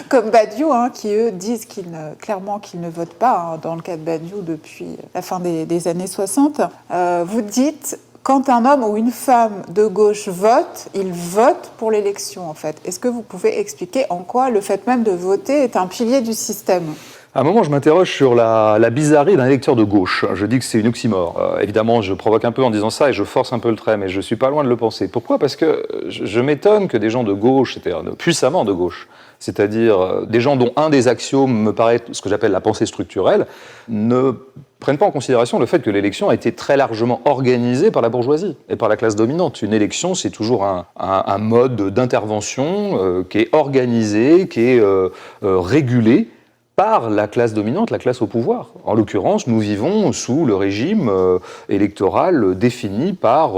Comme Badiou, qui eux disent clairement qu'ils ne votent pas, dans le cas de Badiou depuis la fin des années 60. Vous dites, quand un homme ou une femme de gauche vote, il vote pour l'élection en fait. Est-ce que vous pouvez expliquer en quoi le fait même de voter est un pilier du système ? À un moment, je m'interroge sur la bizarrerie d'un électeur de gauche. Je dis que c'est une oxymore. Évidemment, je provoque un peu en disant ça et je force un peu le trait, mais je suis pas loin de le penser. Pourquoi ? Parce que je m'étonne que des gens de gauche, c'est-à-dire puissamment de gauche, c'est-à-dire des gens dont un des axiomes me paraît ce que j'appelle la pensée structurelle, ne prennent pas en considération le fait que l'élection a été très largement organisée par la bourgeoisie et par la classe dominante. Une élection, c'est toujours un mode d'intervention qui est organisé, qui est régulé par la classe dominante, la classe au pouvoir. En l'occurrence, nous vivons sous le régime électoral défini par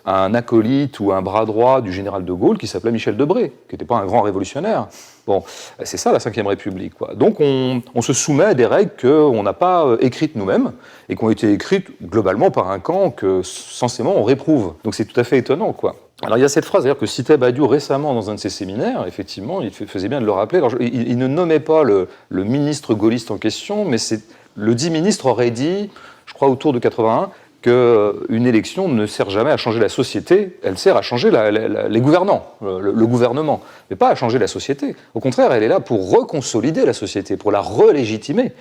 un acolyte ou un bras droit du général de Gaulle qui s'appelait Michel Debré, qui n'était pas un grand révolutionnaire. Bon, c'est ça la Ve République, quoi. Donc on se soumet à des règles qu'on n'a pas écrites nous-mêmes et qui ont été écrites globalement par un camp que censément on réprouve. Donc c'est tout à fait étonnant, quoi. Alors il y a cette phrase d'ailleurs que citait Badiou récemment dans un de ses séminaires, effectivement, il faisait bien de le rappeler. Alors, il ne nommait pas le ministre gaulliste en question, mais le dit ministre aurait dit, je crois autour de 81, qu'une élection ne sert jamais à changer la société, elle sert à changer les gouvernants, le gouvernement, mais pas à changer la société. Au contraire, elle est là pour reconsolider la société, pour la relégitimer.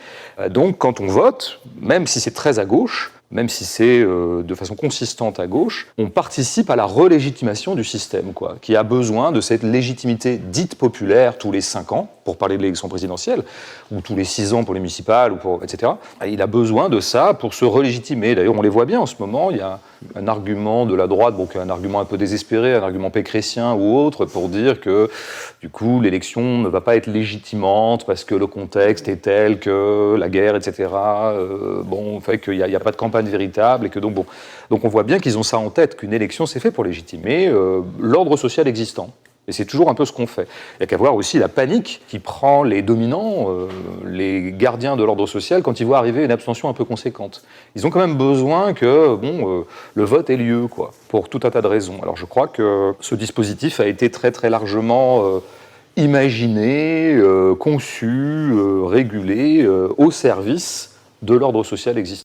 Donc quand on vote, même si c'est très à gauche, même si c'est de façon consistante à gauche, on participe à la relégitimation du système, quoi, qui a besoin de cette légitimité dite populaire tous les 5 ans, pour parler de l'élection présidentielle, ou tous les 6 ans pour les municipales, etc. Et il a besoin de ça pour se relégitimer. D'ailleurs, on les voit bien en ce moment, il y a un argument de la droite, donc un argument un peu désespéré, un argument pécrétien ou autre, pour dire que, du coup, l'élection ne va pas être légitimante parce que le contexte est tel que la guerre, etc., fait qu'il n'y a pas de campagne véritable, et que donc on voit bien qu'ils ont ça en tête, qu'une élection c'est fait pour légitimer l'ordre social existant. Et c'est toujours un peu ce qu'on fait. Il n'y a qu'à voir aussi la panique qui prend les dominants, les gardiens de l'ordre social, quand ils voient arriver une abstention un peu conséquente. Ils ont quand même besoin que le vote ait lieu, quoi, pour tout un tas de raisons. Alors je crois que ce dispositif a été très très largement imaginé, conçu, régulé au service de l'ordre social existant.